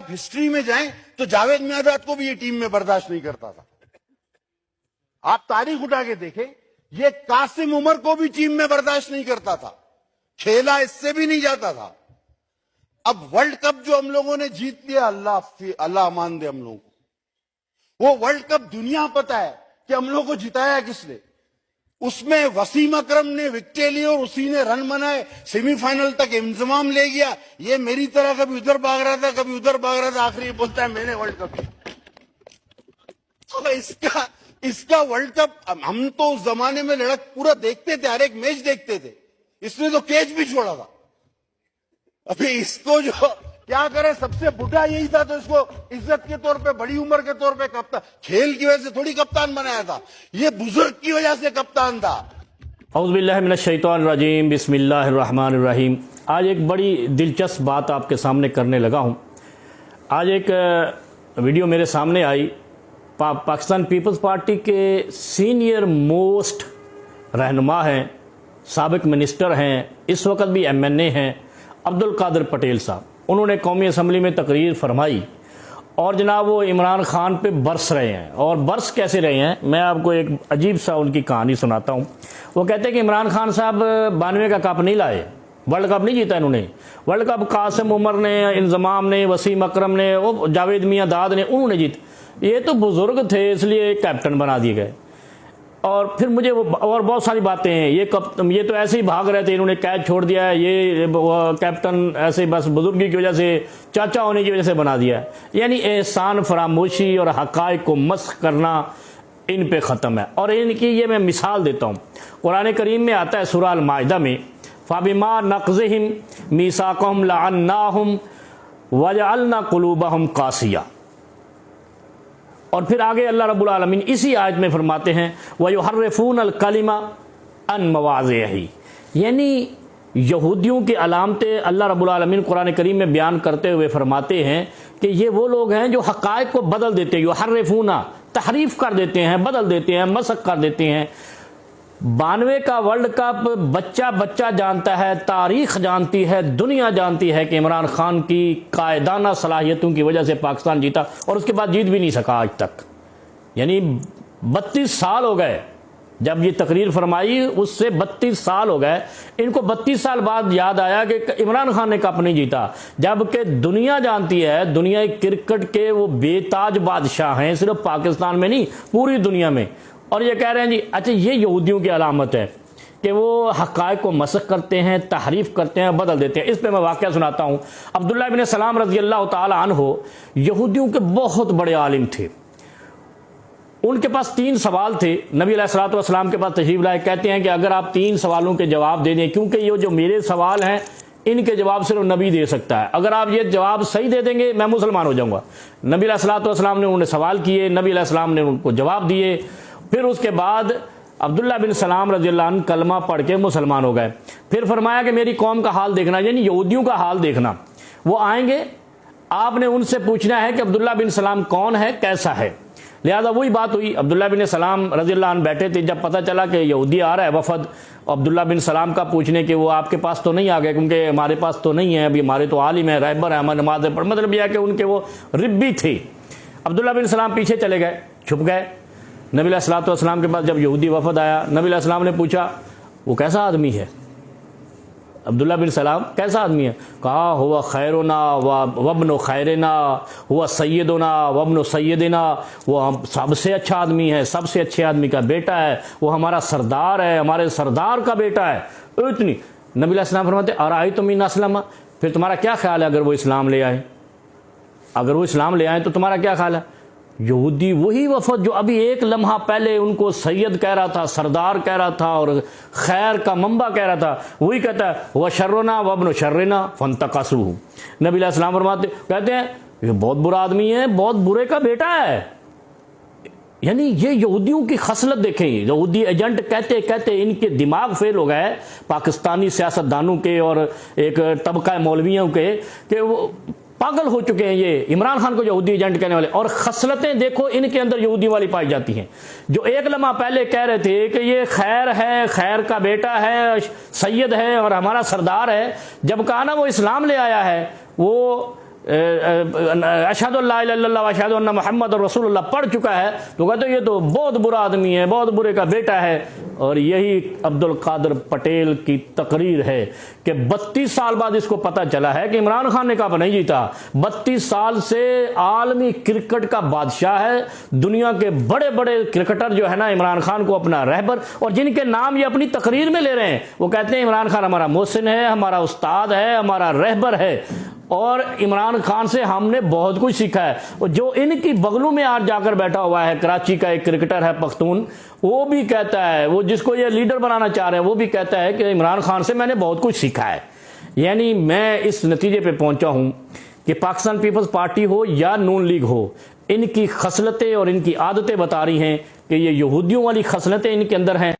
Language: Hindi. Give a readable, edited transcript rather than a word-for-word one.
हिस्ट्री में जाएं तो जावेद मियांदाद को भी ये टीम में बर्दाश्त नहीं करता था। आप तारीख उठा के देखें, ये कासिम उमर को भी टीम में बर्दाश्त नहीं करता था, खेला इससे भी नहीं जाता था। अब वर्ल्ड कप जो हम लोगों ने जीत लिया, अल्लाह अमान दे हम लोगों को, वो वर्ल्ड कप दुनिया पता है कि हम लोगों को जिताया किसने। उसमें वसीम अकरम ने विकेट ली और उसी ने रन बनाए, सेमीफाइनल तक इंतजाम ले गया। ये मेरी तरह कभी उधर भाग रहा था, कभी उधर भाग रहा था, आखिरी बोलता है मैंने वर्ल्ड कप जीता। तो इसका वर्ल्ड कप, हम तो उस जमाने में लड़क पूरा देखते थे, हर एक मैच देखते थे। इसने तो कैच भी छोड़ा था। अभी इसको जो क्या करे, सबसे बुढ़ा यही था, तो इसको इज्जत के तौर पे, बड़ी उम्र के तौर पे कप्तान, खेल की वजह से थोड़ी कप्तान बनाया था, ये बुजुर्ग की वजह से कप्तान था। औज़ुबिल्लाहि मिनश्शैतानिर्रजीम, बिस्मिल्लाहिर्रहमानिर्रहीम। आज एक बड़ी दिलचस्प बात आपके सामने करने लगा हूँ। आज एक वीडियो मेरे सामने आई, पाकिस्तान पीपल्स पार्टी के सीनियर मोस्ट रहनुमा हैं, साबिक मिनिस्टर हैं, इस वक्त भी MNA हैं, अब्दुल कादिर पटेल साहब। उन्होंने कौमी असम्बली में तकरीर फरमाई और जनाब वो इमरान खान पे बरस रहे हैं। और बरस कैसे रहे हैं, मैं आपको एक अजीब सा उनकी कहानी सुनाता हूँ। वो कहते हैं कि इमरान खान साहब 92 का कप नहीं लाए, वर्ल्ड कप नहीं जीता इन्होंने। वर्ल्ड कप कासिम उमर ने, इंजमाम ने, वसीम अकरम ने, वो जावेद मियांदाद ने, उन्होंने जीत। ये तो बुजुर्ग थे इसलिए कैप्टन बना दिए गए। और फिर मुझे वो और बहुत सारी बातें हैं, ये तो ऐसे ही भाग रहे थे, इन्होंने कैच छोड़ दिया है, ये कैप्टन ऐसे बस बुजुर्गी की वजह से, चाचा होने की वजह से बना दिया है। यानी एहसान फरामोशी और हक़ाइक़ को मस्ख़ करना इन पे ख़त्म है। और इनकी ये मैं मिसाल देता हूँ, कुरान करीम में आता है सूरह अल-माइदा में, फ़बिमा नक़ज़िहिम मीसाक़हुम लअन्नाहुम वजअलना क़ुलूबहुम क़ासिया। और फिर आगे अल्लाह रब्बुल आलमीन इसी आयत में फरमाते हैं वयुहर्रिफूनल कलिमा अन मवाज़िही। यानी यहूदियों की अलामतें अल्लाह रब्बुल आलमीन कुरान करीम में बयान करते हुए फरमाते हैं कि ये वो लोग हैं जो हक़ाइक़ को बदल देते हैं, युहर्रिफूना तहरीफ कर देते हैं, बदल देते हैं, मसख़ कर देते हैं। 92 का वर्ल्ड कप बच्चा बच्चा जानता है, तारीख़ जानती है, दुनिया जानती है कि इमरान खान की कायदाना सलाहियतों की वजह से पाकिस्तान जीता, और उसके बाद जीत भी नहीं सका आज तक। यानी 32 साल हो गए जब ये तकरीर फरमाई, उससे 32 साल हो गए। इनको 32 साल बाद याद आया कि इमरान खान ने कप नहीं जीता, जबकि दुनिया जानती है, दुनिया क्रिकेट के वो बेताज बादशाह हैं, सिर्फ पाकिस्तान में नहीं पूरी दुनिया में। और ये कह रहे हैं जी अच्छा ये यहूदियों की अलामत है कि वो हक़ाइक़ को मसख़ करते हैं, तहरीफ़ करते हैं, बदल देते हैं। इस पर मैं वाक़या सुनाता हूँ। अब्दुल्लाह इब्न सलाम रज़ी अल्लाह ताला अन्हु यहूदियों के बहुत बड़े आलिम थे। उनके पास 3 सवाल थे, नबी अलैहिस्सलातु वस्सलाम के पास तशरीफ़ लाए। कहते हैं कि अगर आप 3 सवालों के जवाब दे दें, क्योंकि ये जो मेरे सवाल हैं इनके जवाब सिर्फ नबी दे सकता है, अगर आप ये जवाब सही दे देंगे मैं मुसलमान हो जाऊँगा। नबी अलैहिस्सलातु वस्सलाम ने उन्हें सवाल किए, नबी अलैहिस्सलाम ने उनको जवाब दिए। फिर उसके बाद अब्दुल्लाह बिन सलाम रज़ियल्लाहु अन्हु कलमा पढ़ के मुसलमान हो गए। फिर फरमाया कि मेरी कौम का हाल देखना, यानी यहूदियों का हाल देखना। वो आएंगे, आपने उनसे पूछना है कि अब्दुल्लाह बिन सलाम कौन है, कैसा है। लिहाजा वही बात हुई, अब्दुल्लाह बिन सलाम रज़ियल्लाहु अन्हु बैठे थे, जब पता चला कि यहूदी आ रहा है वफद अब्दुल्लाह बिन सलाम का पूछने के, वो आपके पास तो नहीं आ गए, क्योंकि हमारे पास तो नहीं है, अभी हमारे तो आलिम है, रहबर है, हमारे नमाज़ पढ़, मतलब यह कि उनके वो रिब्बी थे। अब्दुल्लाह बिन सलाम पीछे चले गए, छुप गए। नबी अलैहिस्सलातु वस्सलाम के पास जब यहूदी वफद आया, नबी अलैहिस्सलाम ने पूछा वो कैसा आदमी है, अब्दुल्लाह बिन सलाम कैसा आदमी है। कहा हुआ खैरुना वब्नु खैरिना हुआ सैयदुना वब्नु सैयदिना, वो हम सबसे अच्छा आदमी है, सबसे अच्छे आदमी का बेटा है, वो हमारा सरदार है, हमारे सरदार का बेटा है। इतनी नबी अलैहिस्सलाम फरमाते अराअयतुम इन अस्लमा, फिर तुम्हारा क्या ख्याल है अगर वो इस्लाम ले आए, अगर वो इस्लाम ले आए तो तुम्हारा क्या ख्याल है। यहूदी वही वफद जो अभी एक लम्हा पहले उनको सैयद कह रहा था, सरदार कह रहा था और खैर का मंबा कह रहा था, वही कहता है वह शर्रना वब्नु शर्रिना फंतकसूहु। नबी अलैहिस्सलाम फरमाते कहते हैं ये बहुत बुरा आदमी है, बहुत बुरे का बेटा है। यानी ये यहूदियों की खसलत देखें, यहूदी एजेंट कहते कहते इनके दिमाग फेल हो गए पाकिस्तानी सियासतदानों के और एक तबका मौलवियों के, कि वो पागल हो चुके हैं ये इमरान खान को यहूदी एजेंट कहने वाले। और खसलतें देखो इनके अंदर यहूदी वाली पाई जाती हैं, जो एक लम्हा पहले कह रहे थे कि ये खैर है, खैर का बेटा है, सैयद है और हमारा सरदार है, जब कहा ना वो इस्लाम ले आया है, वो अशहदु अल्ला इलाहा इल्लल्लाह व अशहदु अन्ना मुहम्मद रसूलुल्लाह पढ़ चुका है तो कहते ये तो बहुत बुरा आदमी है, बहुत बुरे का बेटा है। और यही अब्दुल कादिर पटेल की तकरीर है कि 32 साल बाद इसको पता चला है कि इमरान खान ने कब नहीं जीता। 32 साल से आलमी क्रिकेट का बादशाह है, दुनिया के बड़े बड़े क्रिकेटर जो है ना इमरान खान को अपना रहबर, और जिनके नाम ये अपनी तकरीर में ले रहे हैं वो कहते हैं इमरान खान हमारा मोहसिन है, हमारा उस्ताद है, हमारा रहबर है और इमरान खान से हमने बहुत कुछ सीखा है। और जो इनकी बगलों में आज जाकर बैठा हुआ है कराची का एक क्रिकेटर है पख्तून, वो भी कहता है, वो जिसको ये लीडर बनाना चाह रहे हैं वो भी कहता है कि इमरान खान से मैंने बहुत कुछ सीखा है। यानी मैं इस नतीजे पे पहुंचा हूं कि पाकिस्तान पीपल्स पार्टी हो या नून लीग हो, इनकी खसलतें और इनकी आदतें बता रही हैं कि ये यहूदियों वाली खसलतें इनके अंदर हैं।